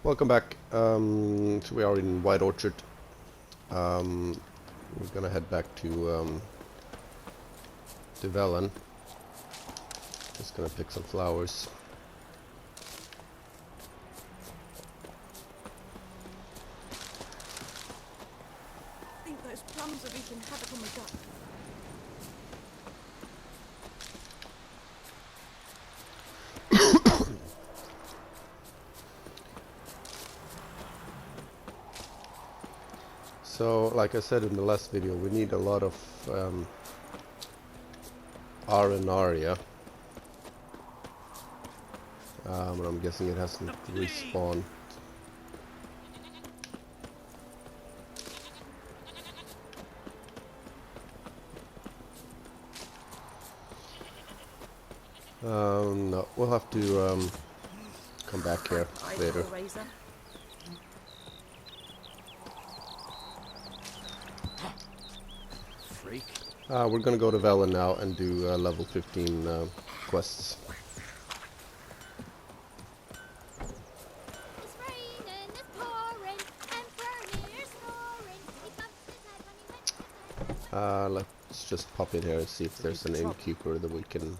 Welcome back. So we are in White Orchard. We're gonna head back to Velen. Just gonna pick some flowers. I think those plums are wreaking havoc on my gut. So, like I said in the last video, we need a lot of Arenaria. And I'm guessing it hasn't respawned. No, we'll have to come back here later. Freak. We're gonna go to Velen now and do level 15 quests. It's raining, it's pouring, and Vermeer's snoring. He bumps his head when he wakes up. Let's just pop in here and see if there's an innkeeper that we can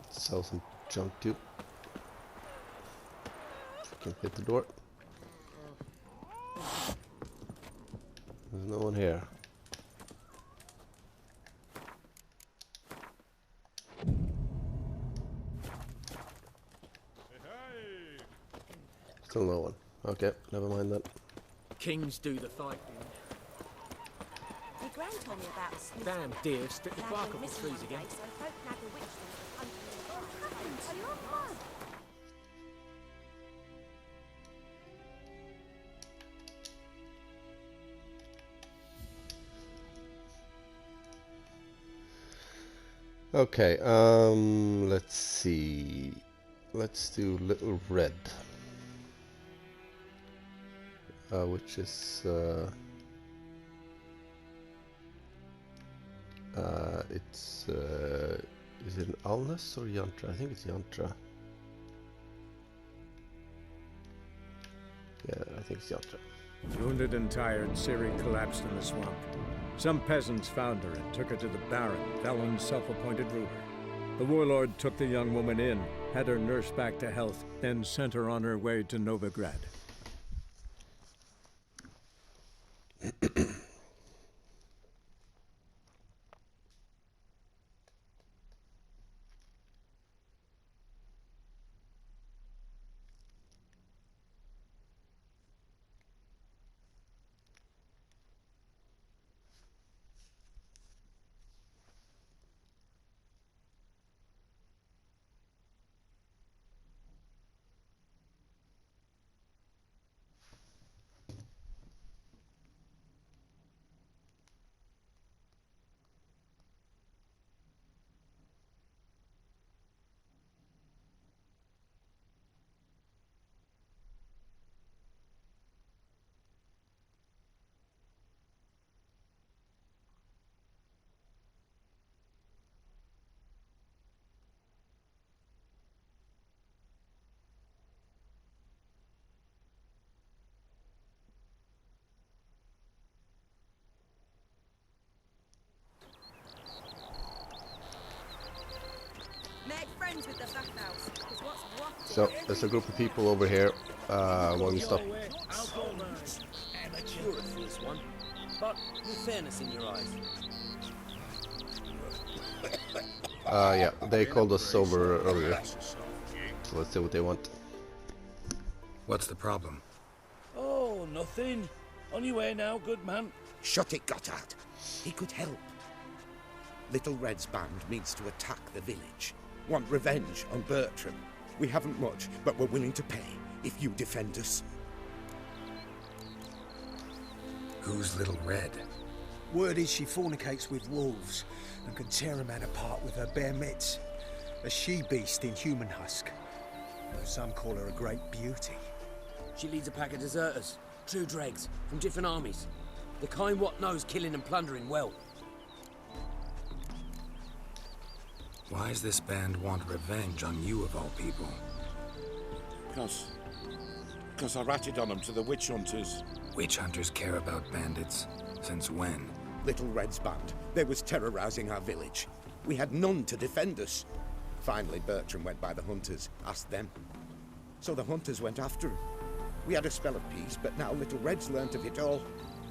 sell some junk to. If we can hit the door. There's no one here. Still no one. Okay, never mind that. Kings do the fighting. My gran told me about a sneak. Damn deer stick the Now bark went off the missing trees one again. day, so folk nagged a witch thing for hunting in the forest. What happened? Are you all fine? Okay, let's see. Let's do Little Red. Which is is it an Alnus or Yantra? I think it's Yantra. Yeah, I think it's Yantra. Wounded and tired, Ciri collapsed in the swamp. Some peasants found her and took her to the Baron, Velen's self-appointed ruler. The warlord took the young woman in, had her nursed back to health, then sent her on her way to Novigrad. Make friends with the bathhouse, 'cause what's wafted So there's a group of people over here. When we stop. Amateur at first one, but with fairness in your eyes. Yeah, they called us over earlier. So let's see what they want. What's the problem? Oh, nothing. On your way now, good man. Shut it, Gotthard. He could help. Little Red's band means to attack the village. Want revenge on Bertram. We haven't much, but we're willing to pay if you defend us. Who's Little Red? Word is she fornicates with wolves and can tear a man apart with her bare mitts. A she-beast in human husk. Though some call her a great beauty. She leads a pack of deserters, true dregs, from different armies. The kind what knows killing and plundering well. Why does this band want revenge on you of all people? Because because I ratted on them to the witch hunters. Witch hunters care about bandits. Since when? Little Red's band. They was terrorizing our village. We had none to defend us. Finally, Bertram went by the hunters, asked them. So the hunters went after him. We had a spell of peace, but now Little Red's learnt of it all.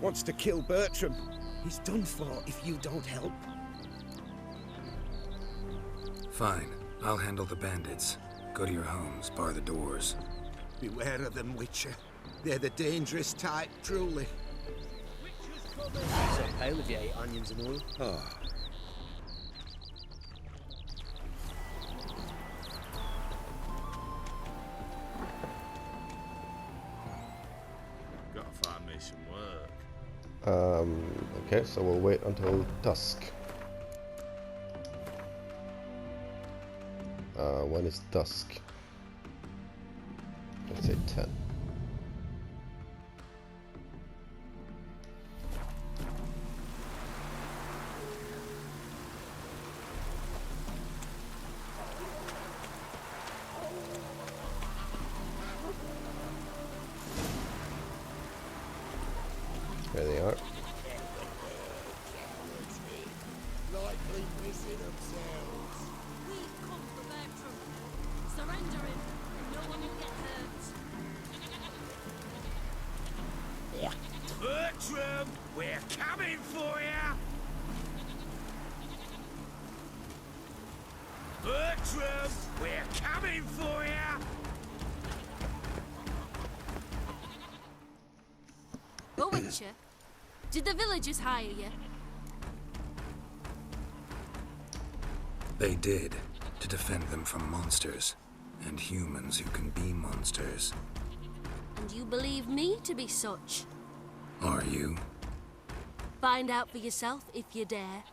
Wants to kill Bertram. He's done for if you don't help. Fine. I'll handle the bandits. Go to your homes, bar the doors. Beware of them, Witcher. They're the dangerous type, truly. So pale if you ate onions and oil. Oh. Gotta find me some work. Okay, so we'll wait until dusk. When is dusk? Let's say 10. There they are. Likely missing themselves. We've come for Bertram. Surrender him, and no one will get hurt. Bertram, we're coming for you! Bertram, we're coming for you! Oh, Witcher, did the villagers hire you? They did, to defend them from monsters. And humans who can be monsters. And you believe me to be such? Are you? Find out for yourself if you dare.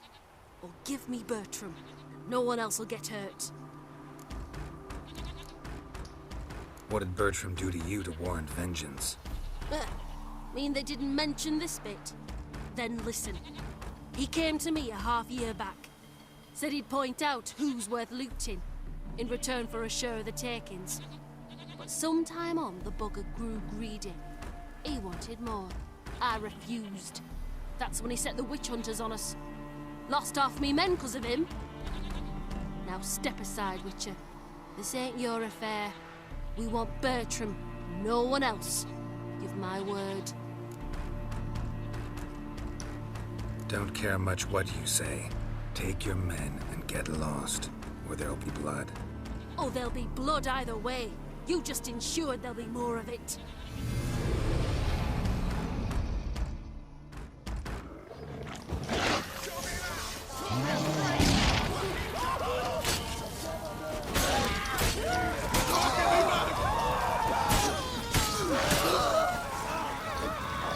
Or give me Bertram. No one else will get hurt. What did Bertram do to you to warrant vengeance? Mean they didn't mention this bit? Then listen. He came to me a half year back. Said he'd point out who's worth looting, in return for a share of the takings. But sometime on, the bugger grew greedy. He wanted more. I refused. That's when he set the witch hunters on us. Lost half me men 'cause of him. Now step aside, Witcher. This ain't your affair. We want Bertram, no one else. Give my word. Don't care much what you say. Take your men and get lost, or there'll be blood. Oh, there'll be blood either way. You just ensured there'll be more of it.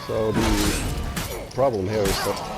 So the problem here is that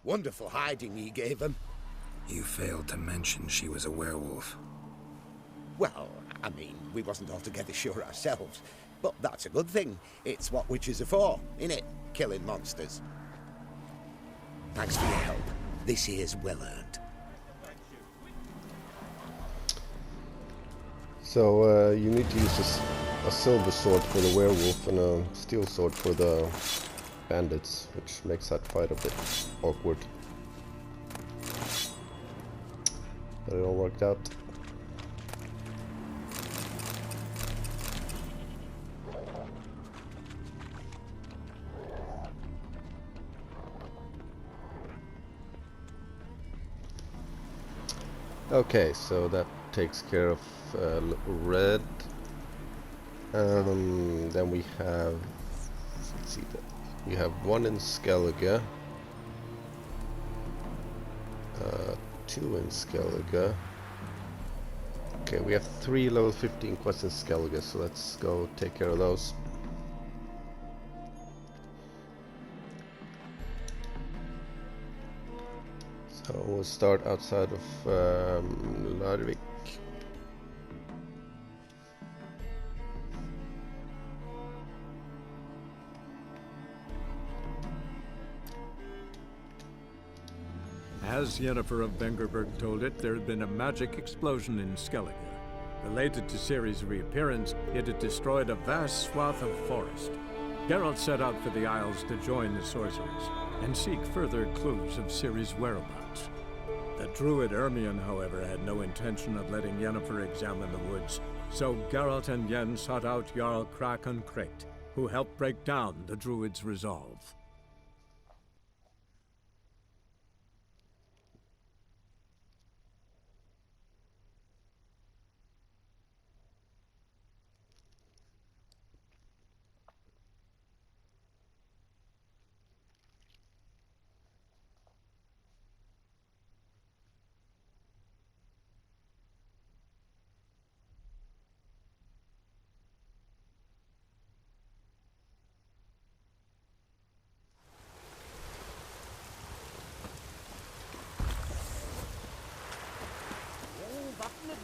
Wonderful hiding he gave them. You failed to mention she was a werewolf. Well, I mean, we wasn't altogether sure ourselves. But that's a good thing. It's what witches are for, innit? Killing monsters. Thanks for your help. This here's well earned. so you need to use a silver sword for the werewolf and a steel sword for the bandits, which makes that fight a bit awkward. But it all worked out. Okay, so that takes care of red. Then we have, let's see, we have one in Skellige, 2 in Skellige. Okay, we have 3 level 15 quests in Skellige, so let's go take care of those. So we'll start outside of Larvik. As Yennefer of Vengerberg told it, there had been a magic explosion in Skellige. Related to Ciri's reappearance, it had destroyed a vast swath of forest. Geralt set out for the Isles to join the sorcerers and seek further clues of Ciri's whereabouts. The druid Ermion, however, had no intention of letting Yennefer examine the woods, so Geralt and Yen sought out Jarl Krakon Krayt, who helped break down the druid's resolve.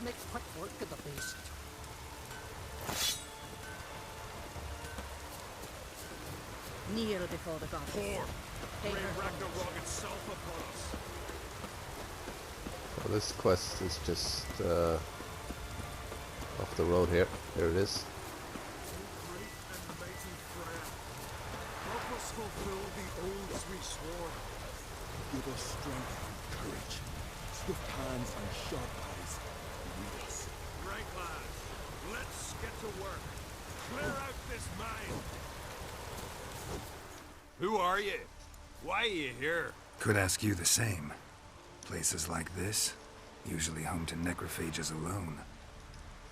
Makes quick work of the beast. Kneel before the gods. Bring Ragnarok itself upon us. Well, this quest is just off the road here. Here it is. Great and mighty Freya, help us fulfill the oaths we swore. Give us strength and courage, swift hands and sharp eyes. Lead us. Right, lads. Let's get to work. Clear out this mine. Who are you? Why are you here? Could ask you the same. Places like this, usually home to necrophages alone.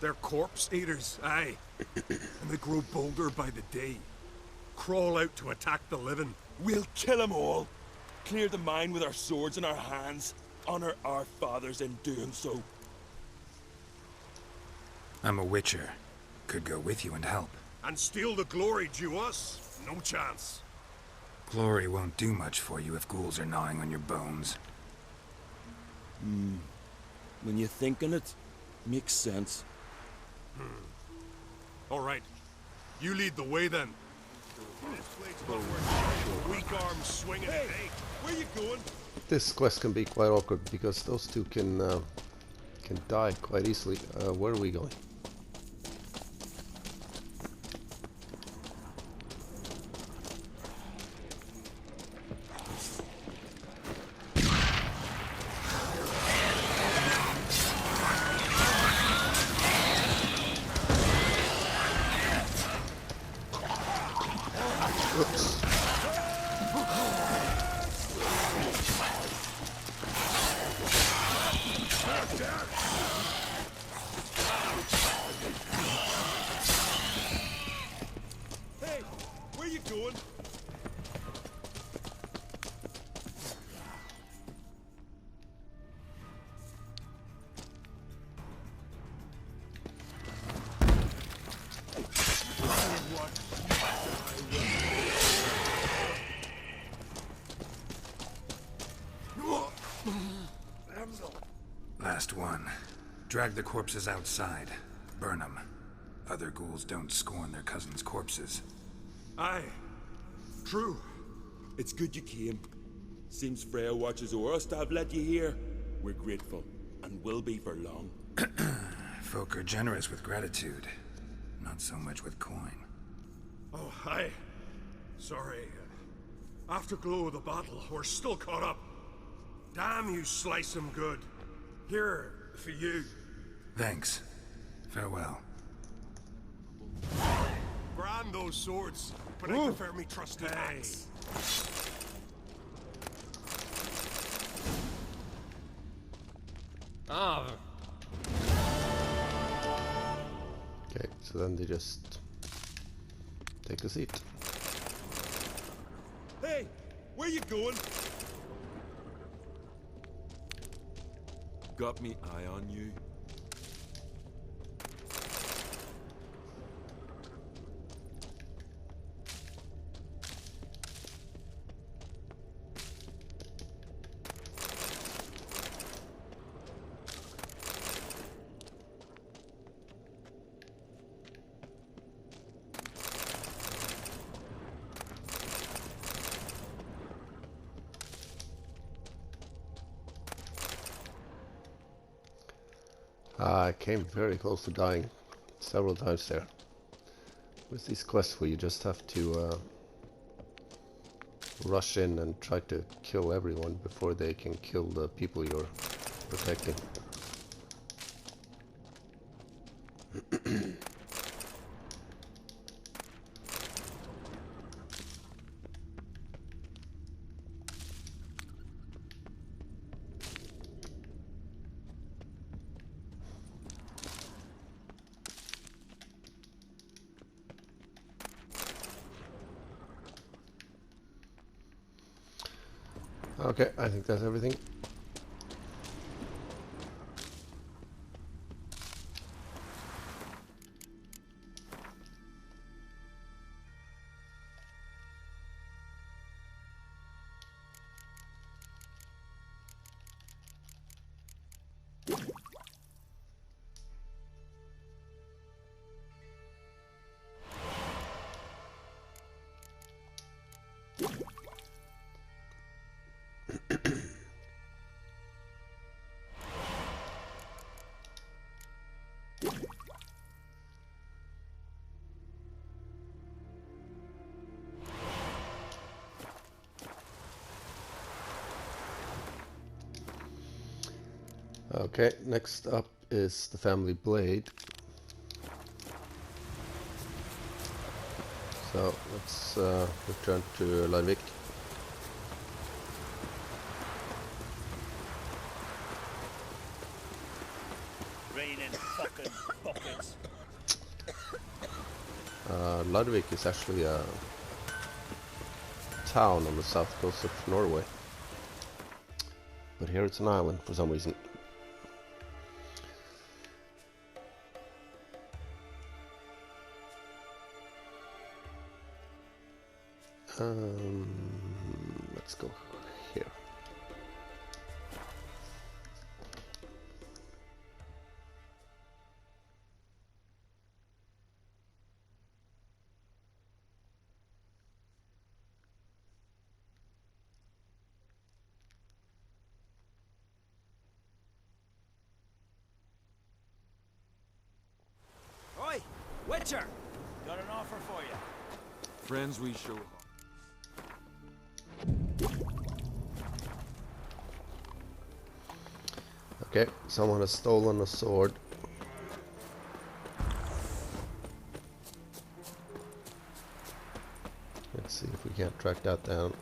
They're corpse eaters, aye. And they grow bolder by the day. Crawl out to attack the living. We'll kill them all. Clear the mine with our swords in our hands. Honor our fathers in doing so. I'm a witcher. Could go with you and help. And steal the glory due us? No chance. Glory won't do much for you if ghouls are gnawing on your bones. When you think on it, makes sense. All right. You lead the way then. This blade's not worth weak arms swinging. Hey, where you going? This quest can be quite awkward because those two can die quite easily. Where are we going? Oops. Hey, where you going? Last one. Drag the corpses outside. Burn them. Other ghouls don't scorn their cousins' corpses. Aye. True. It's good you came. Seems Freya watches over us to have led you here. We're grateful, and will be for long. Folk are generous with gratitude. Not so much with coin. Oh, aye. Sorry. Afterglow of the battle, we're still caught up. Damn, you slice 'em good. Here, for you. Thanks. Farewell. Grand those swords, but I prefer me trusty axe. Ah. Okay, so then they just take a seat. Hey, where you going? Got me eye on you. I came very close to dying several times there. With these quests where you just have to rush in and try to kill everyone before they can kill the people you're protecting. Okay, I think that's everything. Okay, next up is the family blade. So let's return to Larvik. Raining fucking buckets. Larvik is actually a town on the south coast of Norway. But here it's an island for some reason. Let's go here. Oi, Witcher! Got an offer for you. Friends we show. Okay, someone has stolen a sword. Let's see if we can't track that down.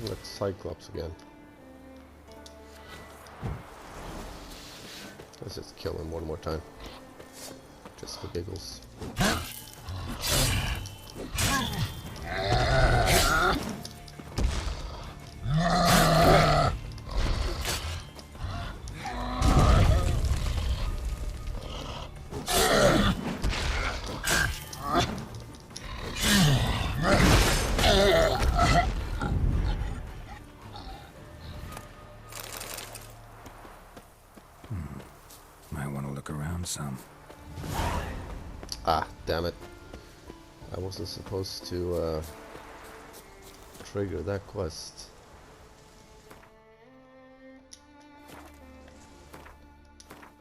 Let's Cyclops again. Let's just kill him one more time. Just for giggles. Might want to look around some. Ah, damn it. I wasn't supposed to trigger that quest.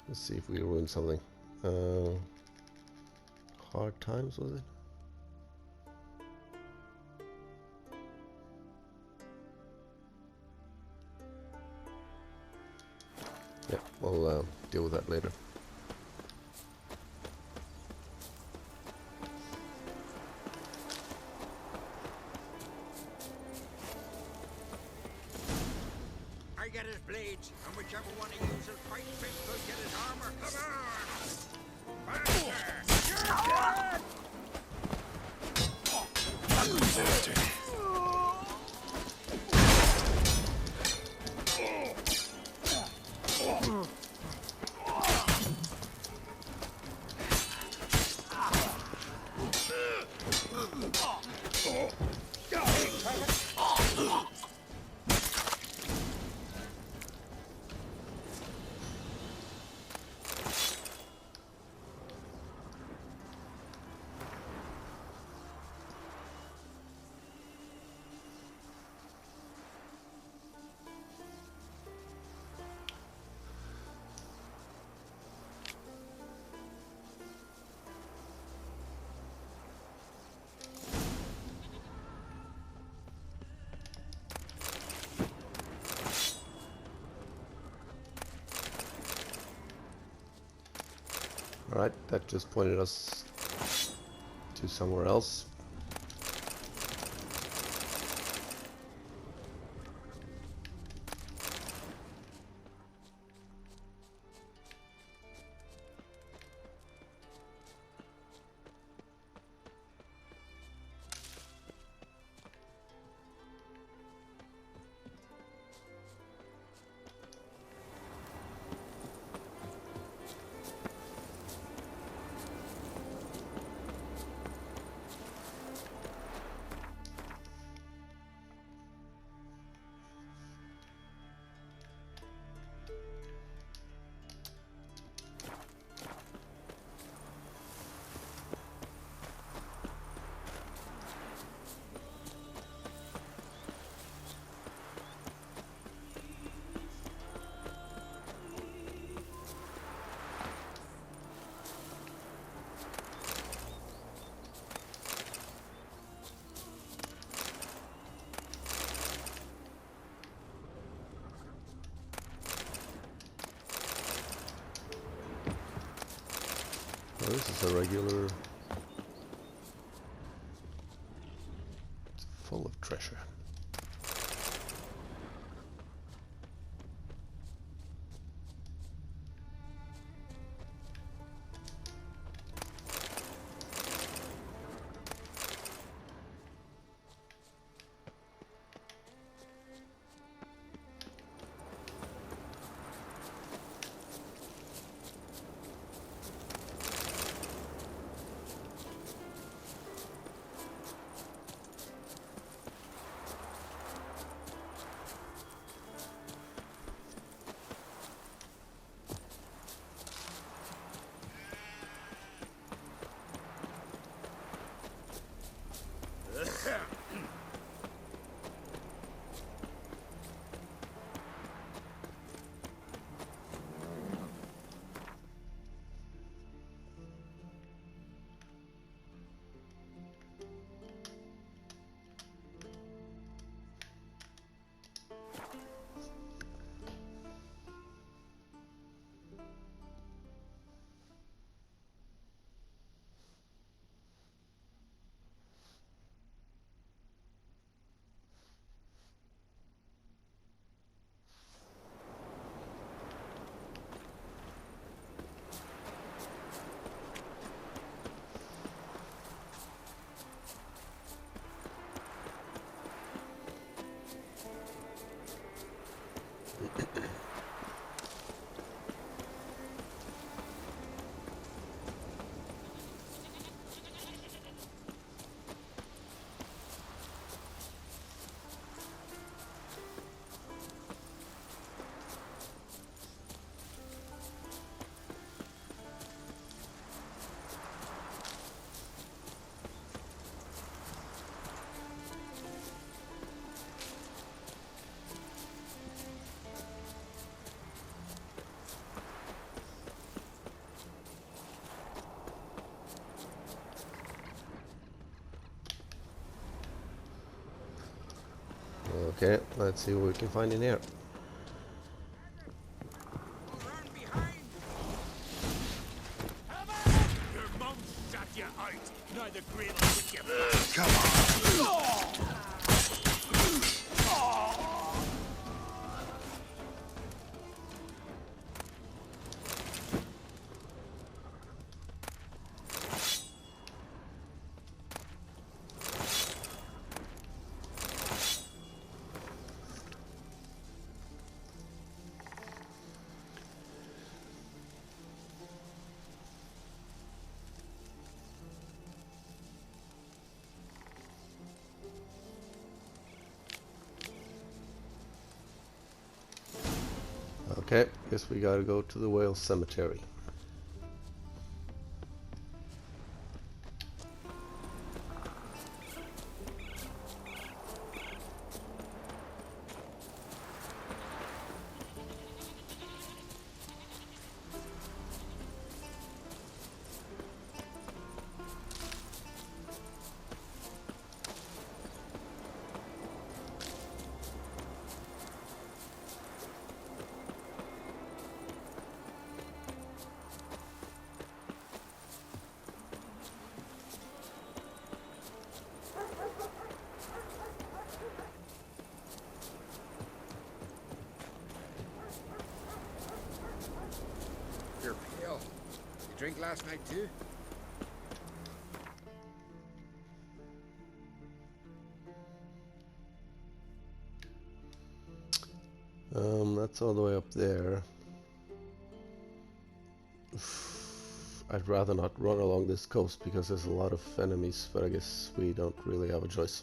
Let's see if we ruined something. Hard times, was it? Yeah, we'll deal with that later. I get his blades, and whichever one of you will fight fit will get his armor. Come on! Alright, that just pointed us to somewhere else. Oh, this is a regular... It's full of treasure. Okay, let's see what we can find in here. Okay, guess we gotta go to the whale cemetery. You're pale. You drink last night too? That's all the way up there. I'd rather not run along this coast because there's a lot of enemies, but I guess we don't really have a choice.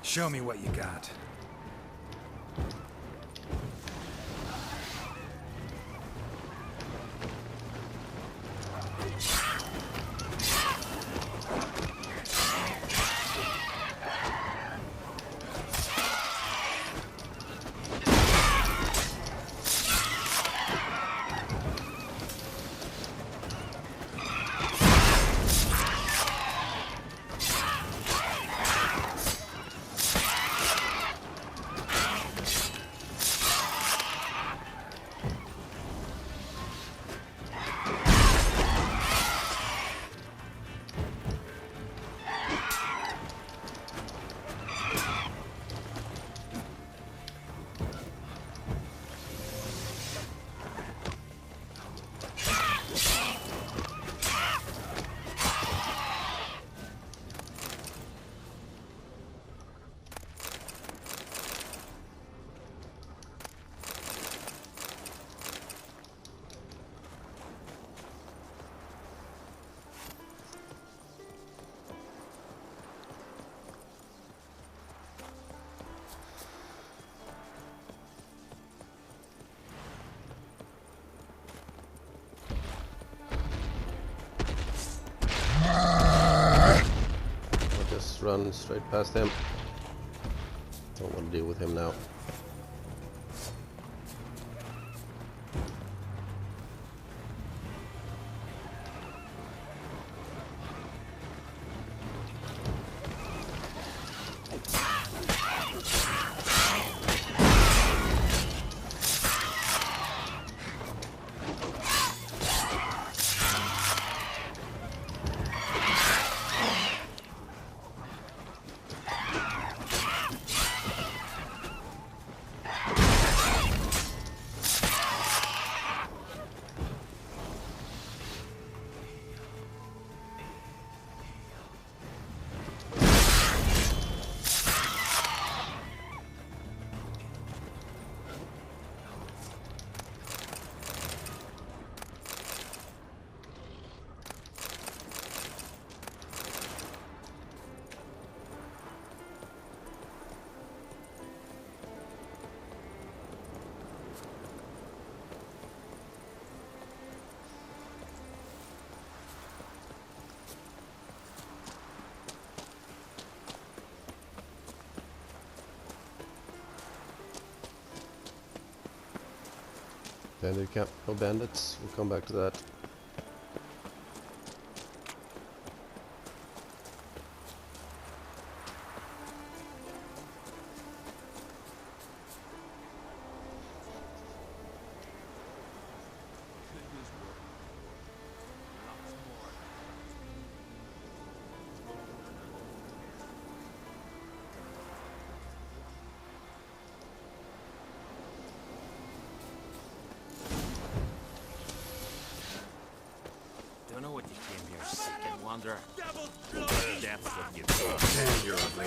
Show me what you got. Run straight past him. Don't want to deal with him now. Bandit camp, no bandits. We'll come back to that. Don't know what you came here seeking, wanderer. Death's what you Damn, you're ugly.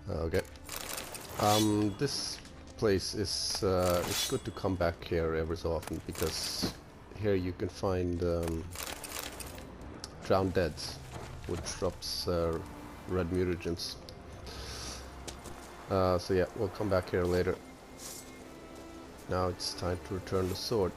Okay. This place is it's good to come back here every so often because here you can find drowned deads, which drops red mutagens. So yeah, we'll come back here later. Now it's time to return the sword.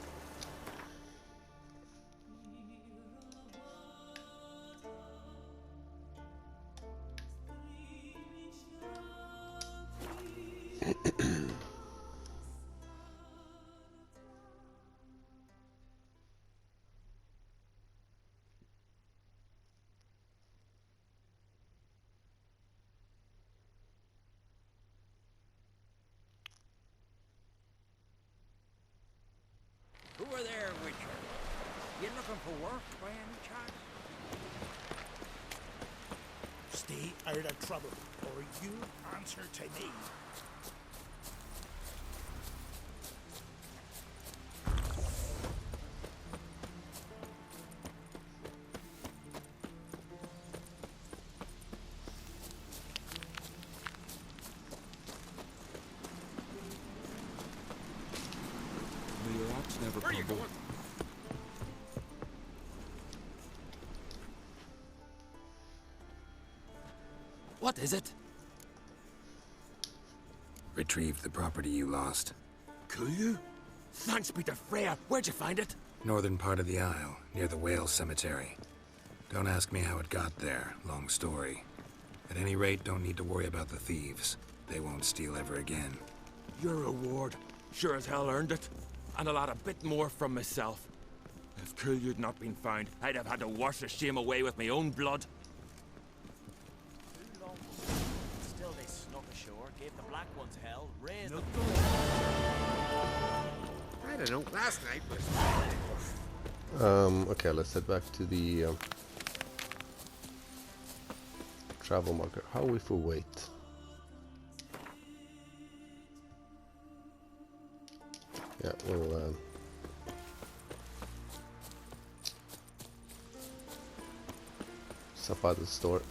Who are there, Witcher? You looking for work by any chance? Stay out of trouble, or you answer to me. May your axe never Where are you crumble. going? What is it? Retrieved the property you lost. Could you? Thanks be to Freya. Where'd you find it? Northern part of the Isle, near the whale cemetery. Don't ask me how it got there, long story. At any rate, don't need to worry about the thieves. They won't steal ever again. Your reward sure as hell earned it. And a lot a bit more from myself. If Kulyu'd not been found, I'd have had to wash the shame away with my own blood. Still they snuck ashore, gave the black ones hell, raised them. I don't know. Last night was... Okay, let's head back to the travel marker. How are we for weight? Yeah, we'll stop by the store.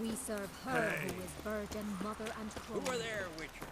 We serve her who is virgin, mother, and Who crone. are there, Witcher?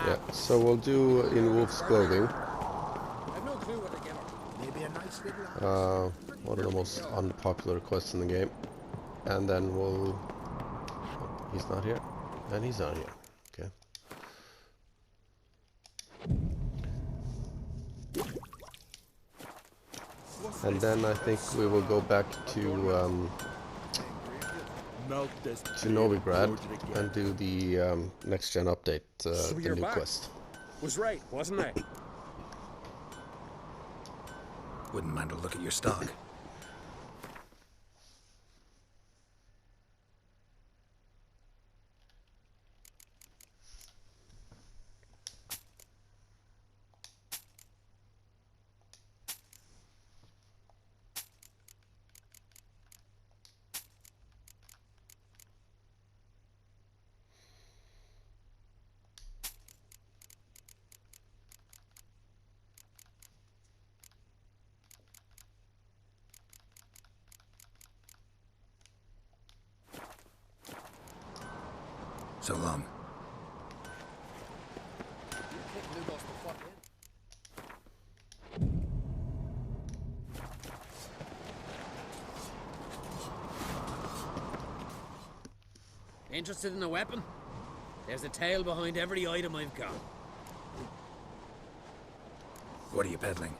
Yeah, so we'll do in Wolf's Clothing. I've no clue what to give her. Maybe a nice little... One of the most unpopular quests in the game. And then we'll... He's not here. And he's not here. Okay. And then I think we will go back to Novigrad and do the next gen update, So the you're new back. quest. Was right, wasn't I? Wouldn't mind a look at your stock. So long. Interested in a weapon? There's a tale behind every item I've got. What are you peddling?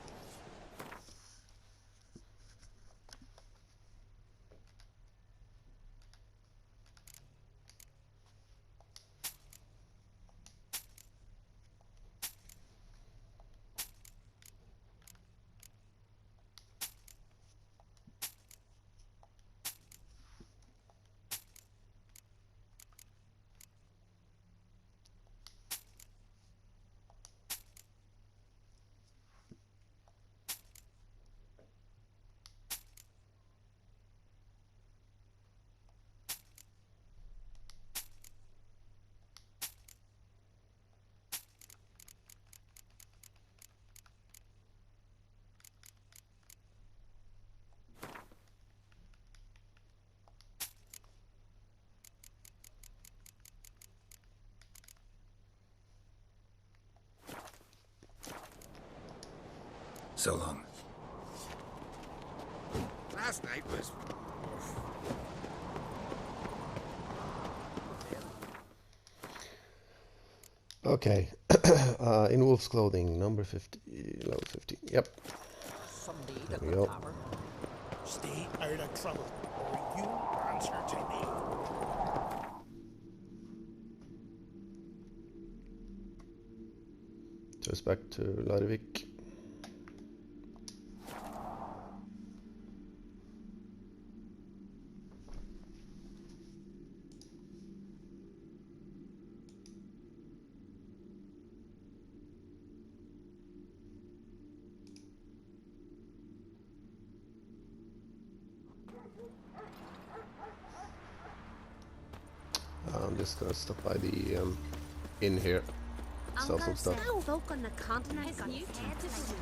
So long. Last night was... Okay. In wolf's clothing, number 50, level 50. Yep. There we go. Stay out of trouble, or you answer to me. Just back to Larvik. I'm just gonna stop by the inn here, sell some stuff. Folk on the continent got heads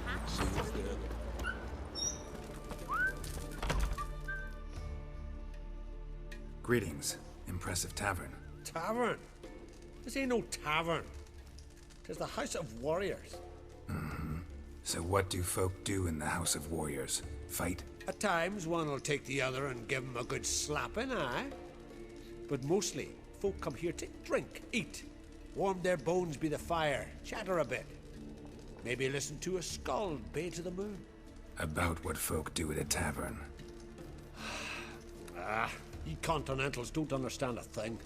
Greetings. Impressive tavern. Tavern? This ain't no tavern. Tis the House of Warriors. Mm-hmm. So what do folk do in the House of Warriors? Fight? At times, one will take the other and give 'em a good slapping, aye? But mostly, folk come here to drink, eat, warm their bones by the fire, chatter a bit. Maybe listen to a skald bay to the moon. About what folk do at a tavern. You continentals don't understand a thing.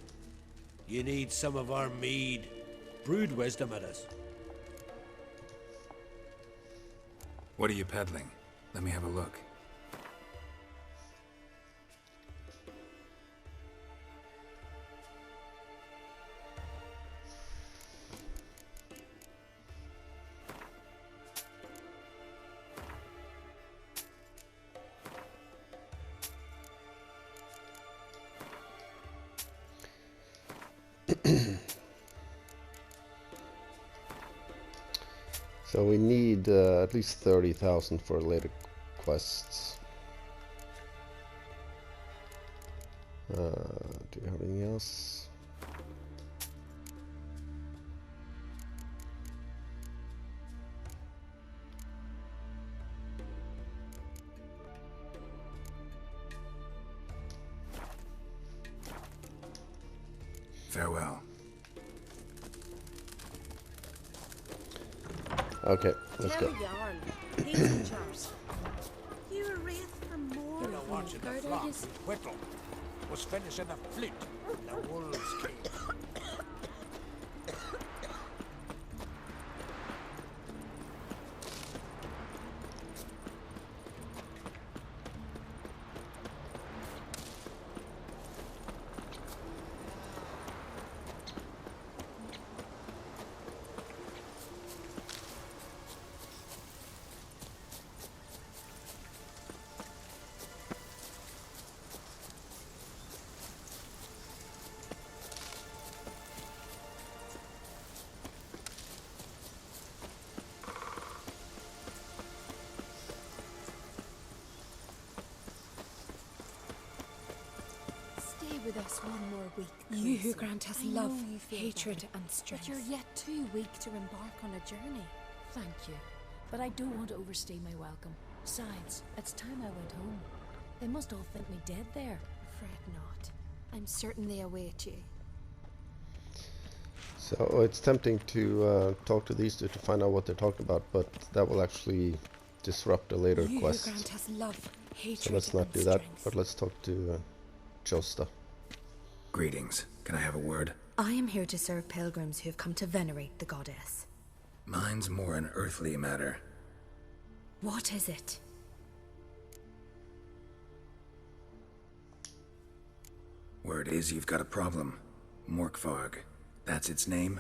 You need some of our mead. Brewed wisdom it is. What are you peddling? Let me have a look. So we need at least 30,000 for later quests. Do we have anything else? Farewell. Okay, let's go. He's in charge. You a wraith from more. You're not watching the flock. Whittle was finishing a fleet. The wolves came. Stay with us one more week. You who Gracie. grant us I know love, you feel hatred, bad, and strength. But you're yet too weak to embark on a journey. Thank you, but I don't want to overstay my welcome. Besides, it's time I went home. They must all think me dead there. Fret not. I'm certain they await you. So it's tempting to talk to these two to find out what they're talking about, but that will actually disrupt a later You quest. who grant us love, hatred, So let's not and do that, strength. but let's talk to Josta. Greetings. Can I have a word? I am here to serve pilgrims who have come to venerate the goddess. Mine's more an earthly matter. What is it? Word is you've got a problem. Morkvarg. That's its name?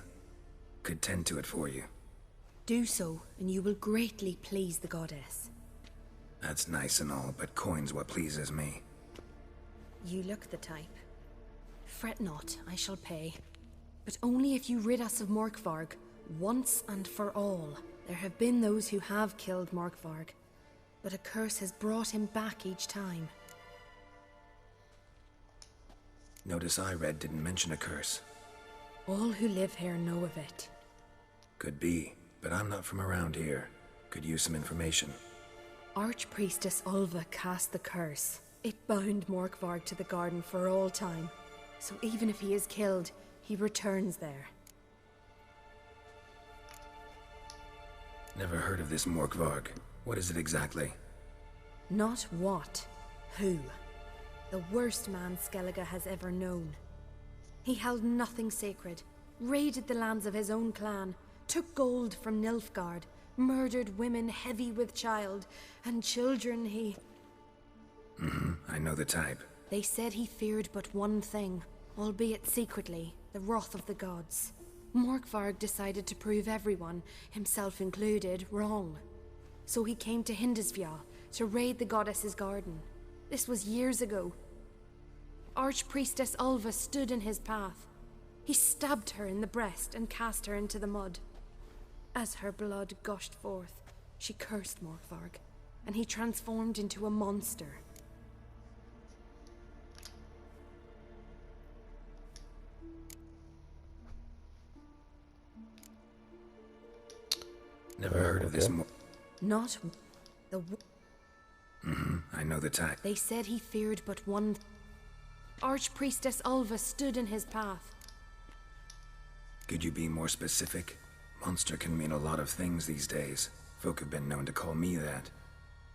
Could tend to it for you. Do so, and you will greatly please the goddess. That's nice and all, but coin's what pleases me. You look the type. Fret not, I shall pay. But only if you rid us of Morkvarg, once and for all. There have been those who have killed Morkvarg, but a curse has brought him back each time. Notice I read didn't mention a curse. All who live here know of it. Could be, but I'm not from around here. Could use some information. Archpriestess Ulva cast the curse. It bound Morkvarg to the garden for all time. So even if he is killed, he returns there. Never heard of this Morkvarg. What is it exactly? Not what, who. The worst man Skellige has ever known. He held nothing sacred, raided the lands of his own clan, took gold from Nilfgaard, murdered women heavy with child, and children he... I know the type. They said he feared but one thing, albeit secretly, the wrath of the gods. Morkvarg decided to prove everyone, himself included, wrong. So he came to Hindisfjall to raid the goddess's garden. This was years ago. Archpriestess Ulva stood in his path. He stabbed her in the breast and cast her into the mud. As her blood gushed forth, she cursed Morkvarg, and he transformed into a monster. Never heard of this Not the... I know the type. They said he feared but one... Archpriestess Ulva stood in his path. Could you be more specific? Monster can mean a lot of things these days. Folk have been known to call me that.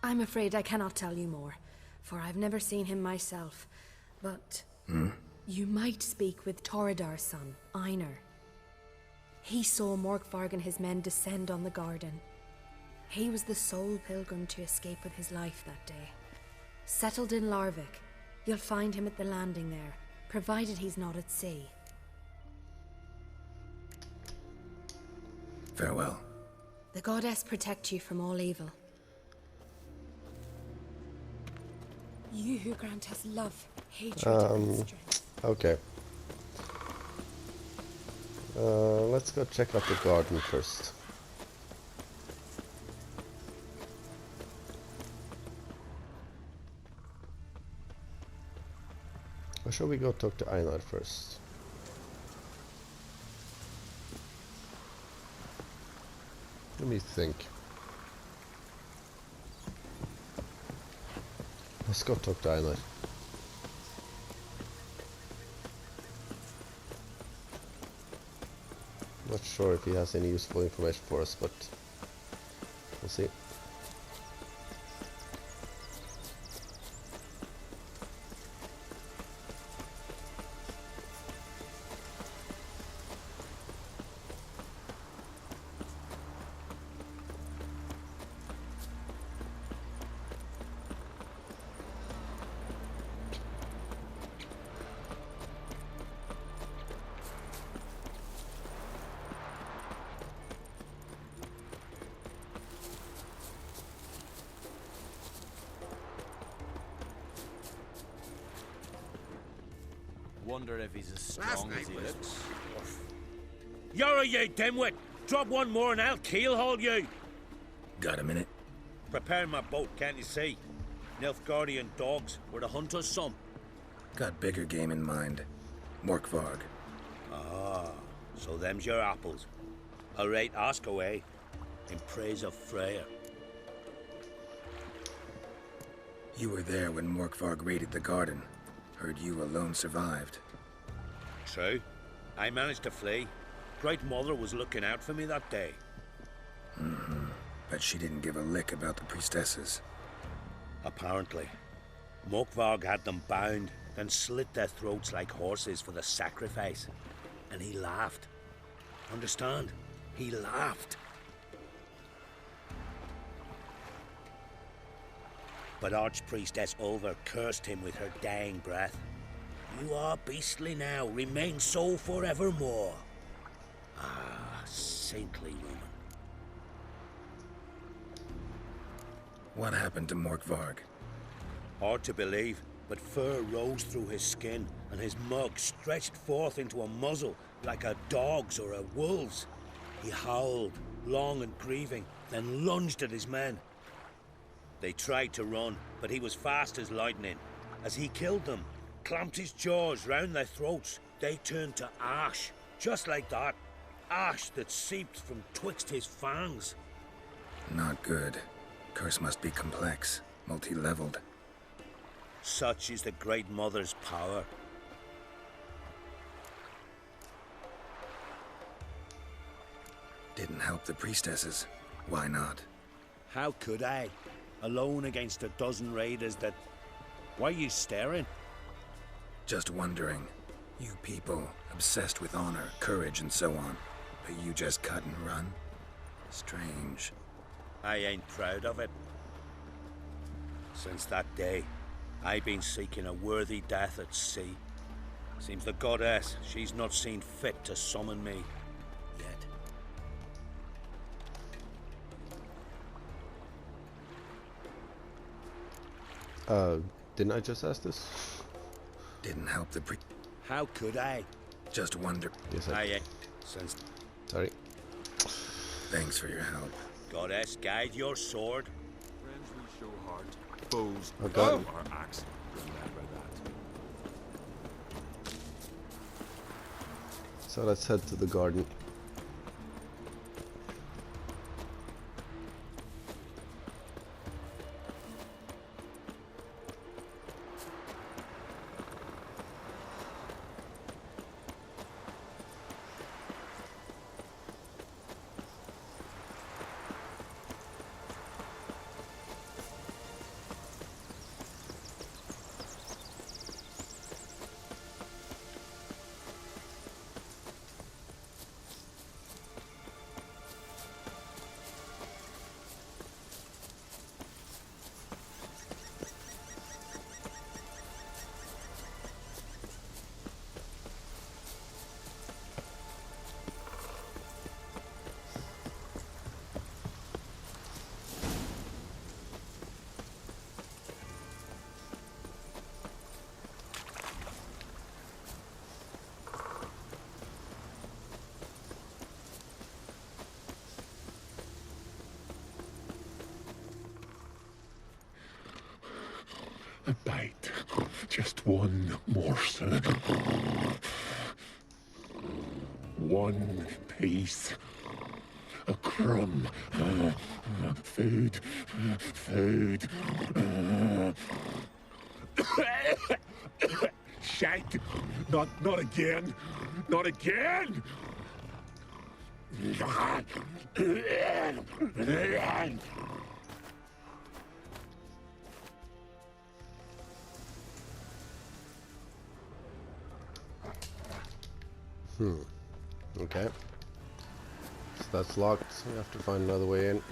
I'm afraid I cannot tell you more, for I've never seen him myself. But... You might speak with Toradar's son, Einar. He saw Morkvarg and his men descend on the garden. He was the sole pilgrim to escape with his life that day. Settled in Larvik, you'll find him at the landing there, provided he's not at sea. Farewell. The goddess protect you from all evil. You who grant us love, hatred, and strength. Okay. Let's go check out the garden first. Or shall we go talk to Einar first? Let me think. Let's go talk to Einar. Not sure if he has any useful information for us, but we'll see. Wonder if he's as strong as he looks. You're you dimwit! Drop one more and I'll keelhaul you! Got a minute? Prepare my boat, can't you see? Nilfgaardian dogs were the hunters' some. Got bigger game in mind. Morkvarg. Ah, so them's your apples. All right, ask away. In praise of Freya. You were there when Morkvarg raided the garden. Heard you alone survived. True. I managed to flee. Great Mother was looking out for me that day. Mm-hmm. But she didn't give a lick about the priestesses. Apparently. Morkvarg had them bound, then slit their throats like horses for the sacrifice. And he laughed. Understand? He laughed. But Archpriestess Ulver cursed him with her dying breath. You are beastly now, remain so forevermore. Ah, saintly woman. What happened to Morkvarg? Hard to believe, but fur rose through his skin, and his mug stretched forth into a muzzle like a dog's or a wolf's. He howled, long and grieving, then lunged at his men. They tried to run, but he was fast as lightning. As he killed them, clamped his jaws round their throats, they turned to ash, just like that. Ash that seeped from twixt his fangs. Not good. Curse must be complex, multi-leveled. Such is the Great Mother's power. Didn't help the priestesses. Why not? How could I? Alone against a dozen raiders that... Why are you staring? Just wondering. You people, obsessed with honor, courage, and so on. But you just cut and run? Strange. I ain't proud of it. Since that day, I've been seeking a worthy death at sea. Seems the goddess, she's not seen fit to summon me. Yet. Didn't I just ask this? Didn't help the How could I? Just wonder. Yes, I ain't. Since... Sorry. Thanks for your help. Goddess, guide your sword. Friends we show heart, foes Oh, God. show our axe. Remember that. So let's head to the garden. A bite. Just one morsel. One piece. A crumb. Food. Food. Shite. Not again. Not again. Okay. So that's locked. So we have to find another way in.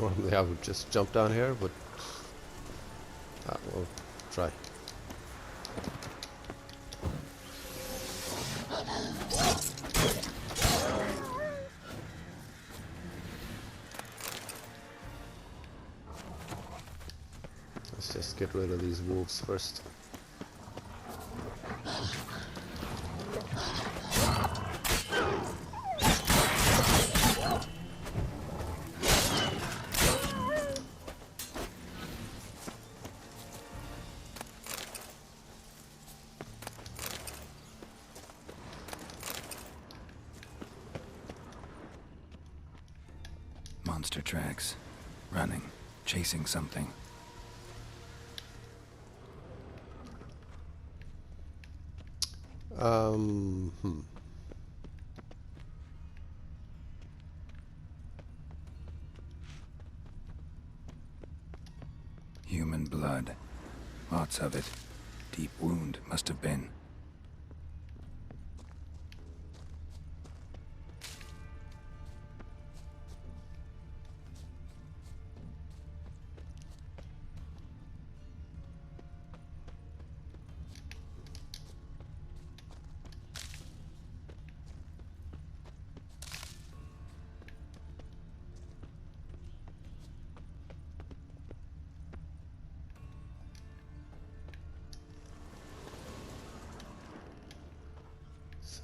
Normally I would just jump down here, but we'll try. Let's just get rid of these wolves first. Monster tracks. Running. Chasing something. Human blood. Lots of it. Deep wound, must have been.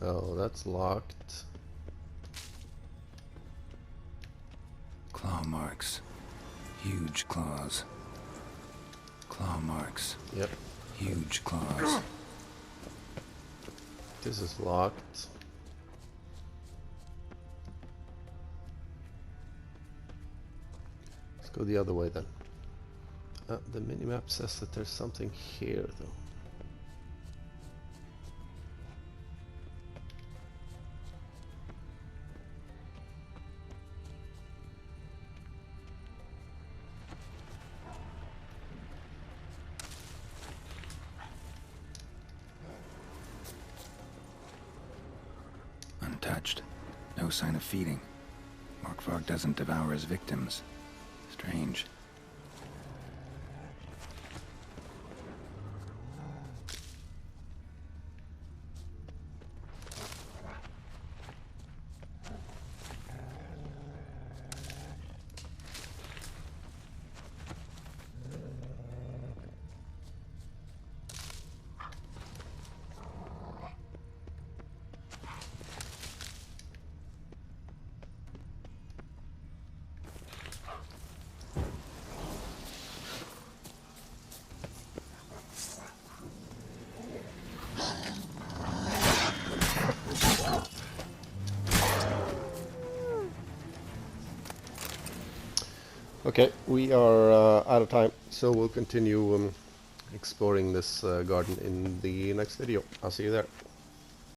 So that's locked. Claw marks. Huge claws. Claw marks. Yep. Huge claws. This is locked. Let's go the other way then. The minimap says that there's something here though. Untouched. No sign of feeding. Morkvarg doesn't devour his victims. Strange. Okay, we are out of time, so we'll continue exploring this garden in the next video. I'll see you there.